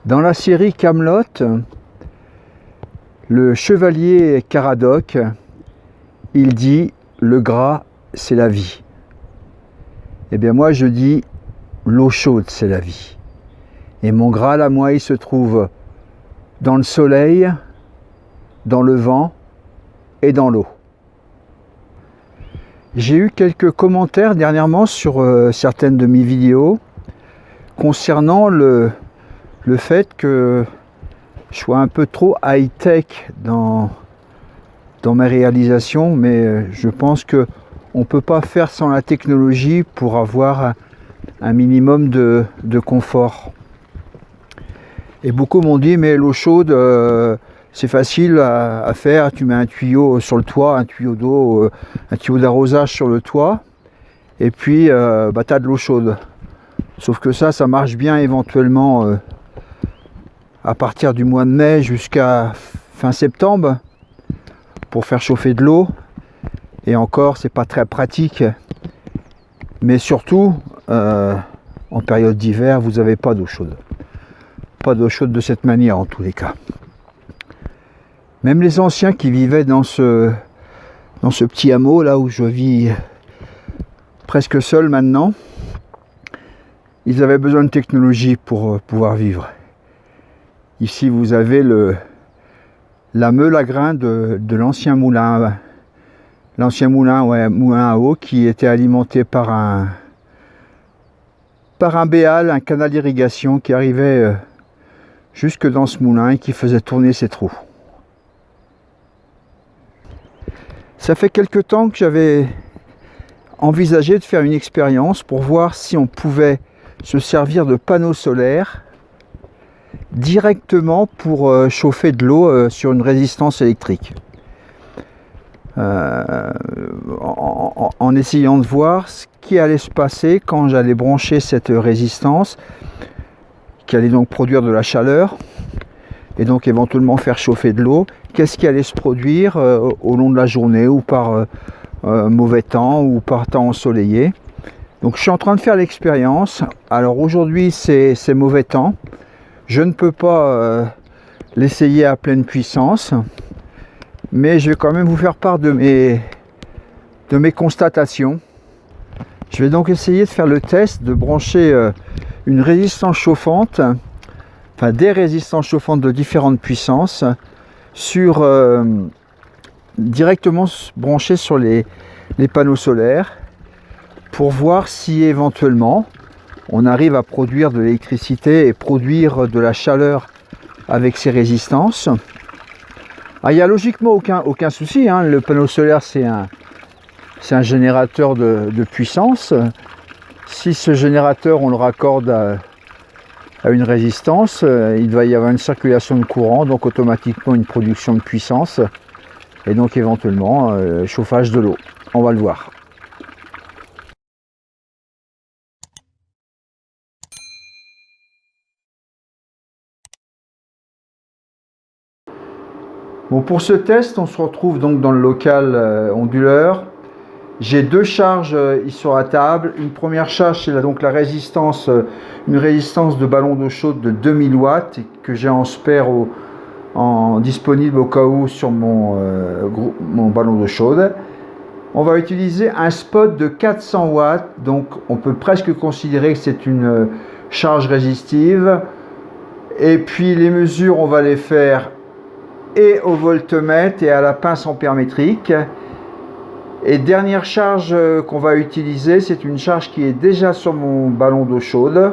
Dans la série Kaamelott, le chevalier Caradoc, il dit « le gras, c'est la vie ». Eh bien moi je dis « l'eau chaude, c'est la vie ». Et mon Graal à moi, il se trouve dans le soleil, dans le vent et dans l'eau. J'ai eu quelques commentaires dernièrement sur certaines de mes vidéos concernant le fait que je sois un peu trop high-tech dans mes réalisations, mais je pense qu'on ne peut pas faire sans la technologie pour avoir un minimum de confort. Et beaucoup m'ont dit, mais l'eau chaude, c'est facile à faire, tu mets un tuyau sur le toit, un tuyau d'eau, un tuyau d'arrosage sur le toit, et puis tu as de l'eau chaude. Sauf que ça marche bien éventuellement à partir du mois de mai jusqu'à fin septembre pour faire chauffer de l'eau. Et encore, c'est pas très pratique. Mais surtout, en période d'hiver, vous n'avez pas d'eau chaude. Pas d'eau chaude de cette manière en tous les cas. Même les anciens qui vivaient dans ce petit hameau là où je vis presque seul maintenant, ils avaient besoin de technologie pour pouvoir vivre. Ici vous avez la meule à grains de l'ancien moulin. L'ancien moulin, moulin à eau qui était alimenté par un béal, un canal d'irrigation qui arrivait jusque dans ce moulin et qui faisait tourner ses trous. Ça fait quelque temps que j'avais envisagé de faire une expérience pour voir si on pouvait se servir de panneaux solaires directement pour chauffer de l'eau sur une résistance électrique. En essayant de voir ce qui allait se passer quand j'allais brancher cette résistance qui allait donc produire de la chaleur et donc éventuellement faire chauffer de l'eau. Qu'est-ce qui allait se produire au long de la journée ou par mauvais temps ou par temps ensoleillé. Donc je suis en train de faire l'expérience. Alors aujourd'hui c'est mauvais temps. Je ne peux pas l'essayer à pleine puissance, mais je vais quand même vous faire part de mes constatations. Je vais donc essayer de faire le test de brancher une résistance chauffante, enfin des résistances chauffantes de différentes puissances, directement branchées sur les panneaux solaires, pour voir si éventuellement on arrive à produire de l'électricité et produire de la chaleur avec ces résistances. Il n'y a logiquement aucun souci, hein. Le panneau solaire c'est un générateur de puissance. Si ce générateur on le raccorde à une résistance, il va y avoir une circulation de courant, donc automatiquement une production de puissance et donc éventuellement chauffage de l'eau. On va le voir. Bon, pour ce test, on se retrouve donc dans le local onduleur. J'ai deux charges ici sur la table. Une première charge, c'est donc la résistance, une résistance de ballon d'eau chaude de 2000 watts que j'ai en spare disponible au cas où sur mon ballon d'eau chaude. On va utiliser un spot de 400 watts, donc on peut presque considérer que c'est une charge résistive. Et puis les mesures, on va les faire et au voltmètre et à la pince ampère-métrique. Et dernière charge qu'on va utiliser, c'est une charge qui est déjà sur mon ballon d'eau chaude.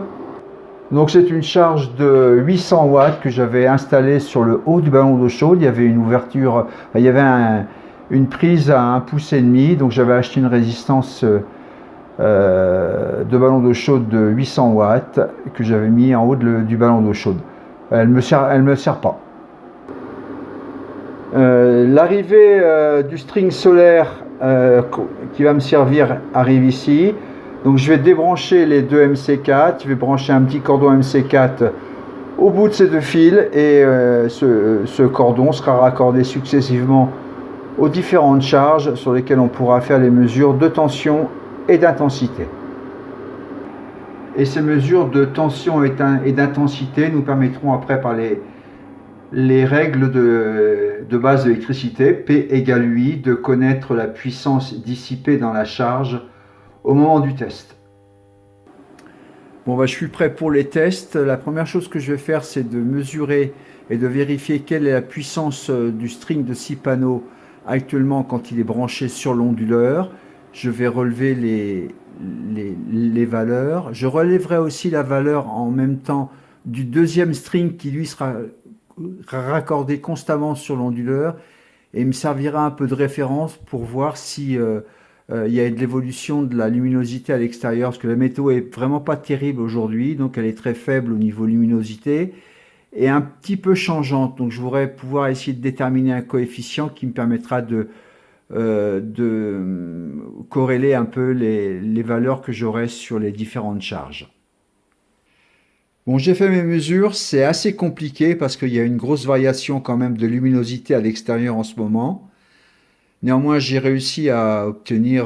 Donc c'est une charge de 800 watts que j'avais installée sur le haut du ballon d'eau chaude. Il y avait une ouverture, il y avait une prise à 1,5 pouce, donc j'avais acheté une résistance de ballon d'eau chaude de 800 watts que j'avais mis en haut du ballon d'eau chaude. Elle me sert pas. L'arrivée du string solaire qui va me servir arrive ici. Donc je vais débrancher les deux MC4, je vais brancher un petit cordon MC4 au bout de ces deux fils et ce cordon sera raccordé successivement aux différentes charges sur lesquelles on pourra faire les mesures de tension et d'intensité. Et ces mesures de tension et d'intensité nous permettront après par les règles de base de l'électricité, P égale UI, de connaître la puissance dissipée dans la charge au moment du test. Bon, je suis prêt pour les tests. La première chose que je vais faire, c'est de mesurer et de vérifier quelle est la puissance du string de 6 panneaux actuellement quand il est branché sur l'onduleur. Je vais relever les valeurs. Je relèverai aussi la valeur en même temps du deuxième string qui lui sera raccordé constamment sur l'onduleur et il me servira un peu de référence pour voir si il y a de l'évolution de la luminosité à l'extérieur, parce que la météo est vraiment pas terrible aujourd'hui, donc elle est très faible au niveau luminosité et un petit peu changeante. Donc je voudrais pouvoir essayer de déterminer un coefficient qui me permettra de corréler un peu les valeurs que j'aurai sur les différentes charges. Bon, j'ai fait mes mesures, c'est assez compliqué parce qu'il y a une grosse variation quand même de luminosité à l'extérieur en ce moment. Néanmoins, j'ai réussi à obtenir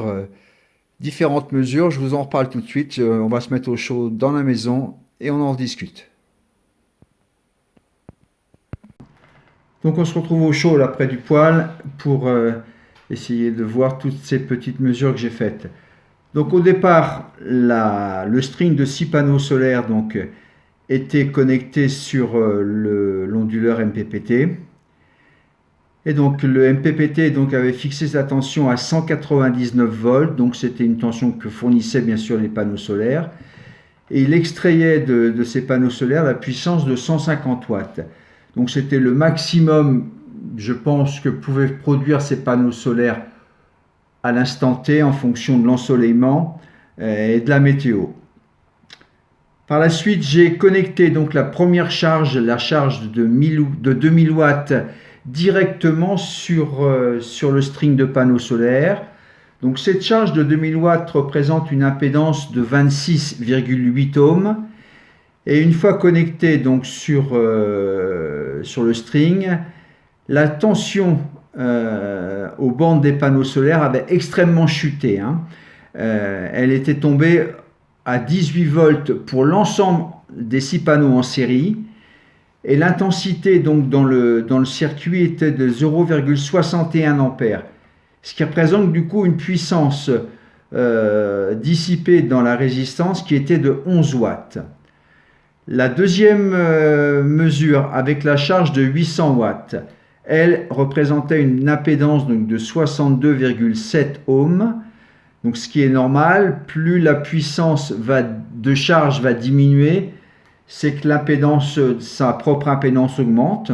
différentes mesures. Je vous en reparle tout de suite. On va se mettre au chaud dans la maison et on en discute. Donc on se retrouve au chaud là près du poêle pour essayer de voir toutes ces petites mesures que j'ai faites. Donc au départ, le string de 6 panneaux solaires était connecté sur l'onduleur MPPT. Et donc le MPPT avait fixé sa tension à 199 volts, donc c'était une tension que fournissaient bien sûr les panneaux solaires. Et il extrayait de ces panneaux solaires la puissance de 150 watts. Donc c'était le maximum, je pense, que pouvaient produire ces panneaux solaires à l'instant T en fonction de l'ensoleillement et de la météo. Par la suite, j'ai connecté donc la première charge, la charge de 2000 watts, directement sur le string de panneaux solaires. Donc cette charge de 2000 watts représente une impédance de 26,8 ohms. Et une fois connecté donc sur le string, la tension aux bandes des panneaux solaires avait extrêmement chuté. Elle était tombée à 18 volts pour l'ensemble des 6 panneaux en série. Et l'intensité donc dans le circuit était de 0,61 ampères, ce qui représente du coup une puissance dissipée dans la résistance qui était de 11 watts. La deuxième mesure avec la charge de 800 watts, elle représentait une impédance donc, de 62,7 ohms. Donc ce qui est normal, plus la puissance de charge va diminuer, c'est que l'impédance, sa propre impédance augmente.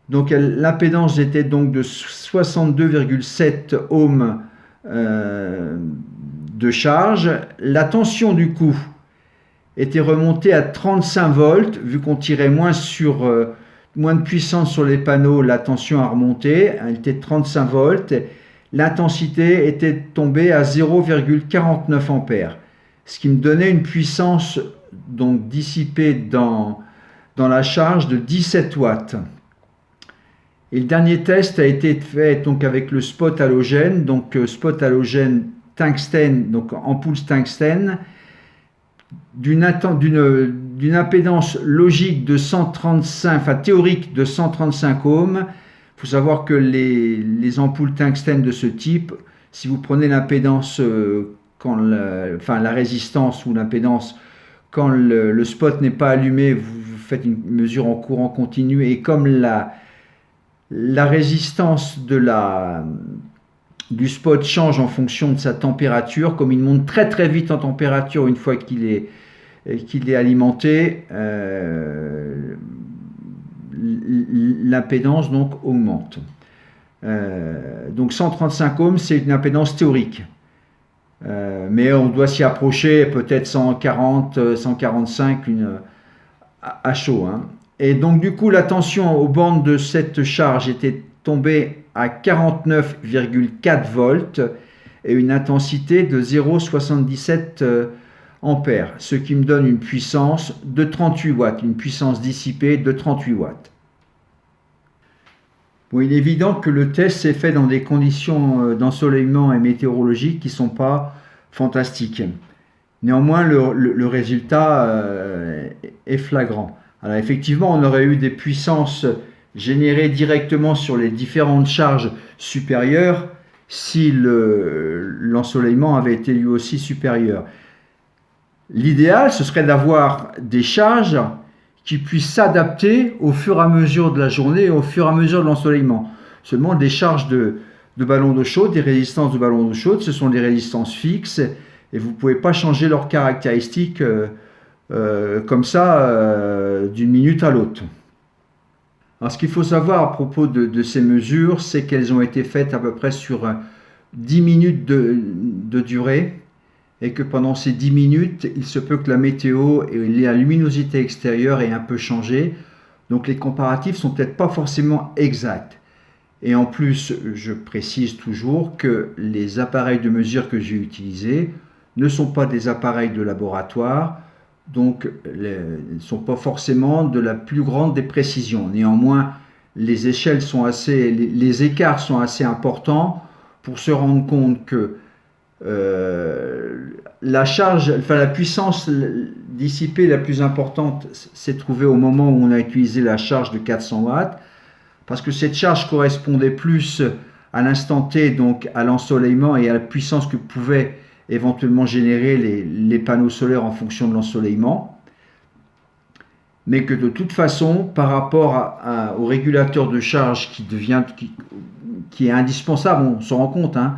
Donc l'impédance était donc de 62,7 ohms de charge. La tension du coup était remontée à 35 volts, vu qu'on tirait moins de puissance sur les panneaux, la tension a remonté, elle était de 35 volts. L'intensité était tombée à 0,49 ampères, ce qui me donnait une puissance donc dissipée dans la charge de 17 watts. Et le dernier test a été fait donc avec le spot halogène, donc spot halogène tungstène, donc ampoule tungstène, d'une impédance logique de 135, enfin théorique de 135 ohms. Il faut savoir que les ampoules tungstène de ce type, si vous prenez l'impédance, la résistance ou l'impédance, quand le spot n'est pas allumé, vous faites une mesure en courant continu et comme la résistance du spot change en fonction de sa température, comme il monte très très vite en température une fois qu'il est alimenté, l'impédance donc augmente. Donc 135 ohms, c'est une impédance théorique. Mais on doit s'y approcher, peut-être 140, 145 à chaud. Et donc du coup, la tension aux bandes de cette charge était tombée à 49,4 volts et une intensité de 0,77 ampères, ce qui me donne une puissance de 38 watts, une puissance dissipée de 38 watts. Bon, il est évident que le test s'est fait dans des conditions d'ensoleillement et météorologiques qui ne sont pas fantastiques. Néanmoins, le résultat est flagrant. Alors effectivement, on aurait eu des puissances générées directement sur les différentes charges supérieures si l'ensoleillement avait été lui aussi supérieur. L'idéal, ce serait d'avoir des charges qui puissent s'adapter au fur et à mesure de la journée et au fur et à mesure de l'ensoleillement. Seulement, des charges de ballons d'eau chaude, des résistances de ballons d'eau chaude, ce sont des résistances fixes et vous ne pouvez pas changer leurs caractéristiques comme ça d'une minute à l'autre. Alors, ce qu'il faut savoir à propos de ces mesures, c'est qu'elles ont été faites à peu près sur 10 minutes de durée et que pendant ces 10 minutes, il se peut que la météo et la luminosité extérieure aient un peu changé. Donc les comparatifs sont peut-être pas forcément exacts. Et en plus, je précise toujours que les appareils de mesure que j'ai utilisés ne sont pas des appareils de laboratoire, donc ne sont pas forcément de la plus grande des précisions. Néanmoins, les échelles sont les écarts sont assez importants pour se rendre compte que la puissance dissipée la plus importante s'est trouvée au moment où on a utilisé la charge de 400 watts, parce que cette charge correspondait plus à l'instant T, donc à l'ensoleillement et à la puissance que pouvaient éventuellement générer les panneaux solaires en fonction de l'ensoleillement, mais que de toute façon, par rapport au régulateur de charge qui est indispensable, on s'en rend compte, hein,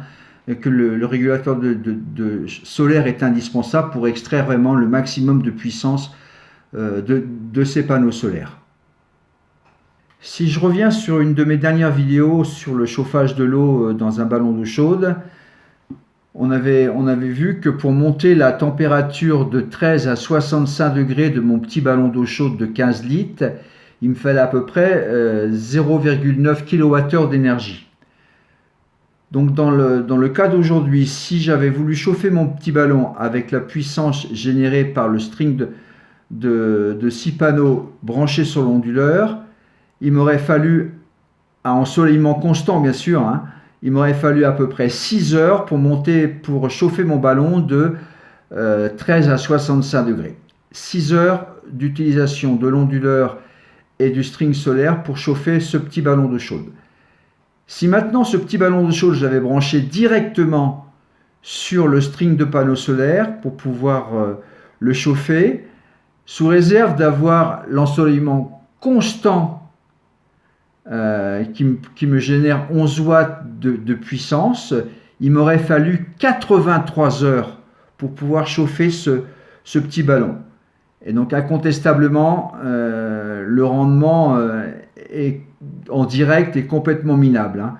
que le régulateur de solaire est indispensable pour extraire vraiment le maximum de puissance de ces panneaux solaires. Si je reviens sur une de mes dernières vidéos sur le chauffage de l'eau dans un ballon d'eau chaude, on avait vu que pour monter la température de 13 à 65 degrés de mon petit ballon d'eau chaude de 15 litres, il me fallait à peu près 0,9 kWh d'énergie. Donc dans le cas d'aujourd'hui, si j'avais voulu chauffer mon petit ballon avec la puissance générée par le string de 6 panneaux branchés sur l'onduleur, il m'aurait fallu, à ensoleillement constant bien sûr, hein, il m'aurait fallu à peu près 6 heures pour chauffer mon ballon de 13 à 65 degrés. 6 heures d'utilisation de l'onduleur et du string solaire pour chauffer ce petit ballon d'eau chaude. Si maintenant ce petit ballon d'eau chaude, je l'avais branché directement sur le string de panneau solaire pour pouvoir le chauffer, sous réserve d'avoir l'ensoleillement constant qui me génère 11 watts de puissance, il m'aurait fallu 83 heures pour pouvoir chauffer ce petit ballon. Et donc incontestablement, le rendement en direct est complètement minable. Hein.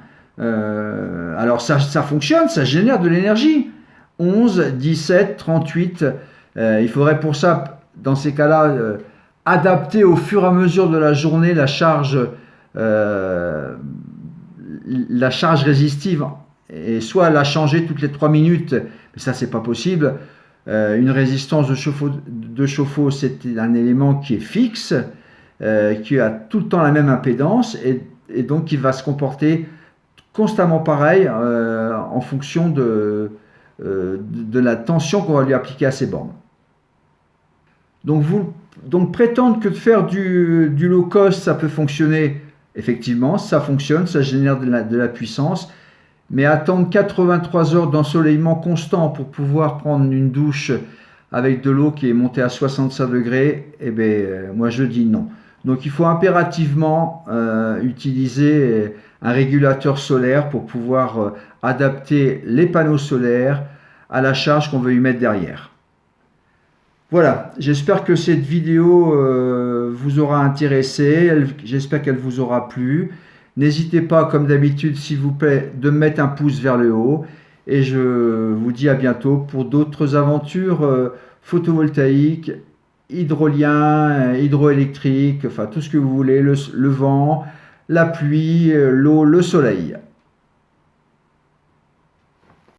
Alors ça fonctionne, ça génère de l'énergie. 11, 17, 38. Il faudrait pour ça, dans ces cas-là, adapter au fur et à mesure de la journée la charge résistive, et soit la changer toutes les 3 minutes, mais ça c'est pas possible. Une résistance de chauffe-eau, c'est un élément qui est fixe, qui a tout le temps la même impédance et donc qui va se comporter constamment pareil en fonction de la tension qu'on va lui appliquer à ses bornes. Donc prétendre que de faire du low cost ça peut fonctionner, effectivement ça fonctionne, ça génère de la puissance, mais attendre 83 heures d'ensoleillement constant pour pouvoir prendre une douche avec de l'eau qui est montée à 65 degrés, eh bien, moi je dis non. Donc il faut impérativement utiliser un régulateur solaire pour pouvoir adapter les panneaux solaires à la charge qu'on veut y mettre derrière. Voilà, j'espère que cette vidéo vous aura intéressé, j'espère qu'elle vous aura plu. N'hésitez pas, comme d'habitude, s'il vous plaît, de mettre un pouce vers le haut. Et je vous dis à bientôt pour d'autres aventures photovoltaïques, hydrolien, hydroélectriques, enfin tout ce que vous voulez, le vent, la pluie, l'eau, le soleil.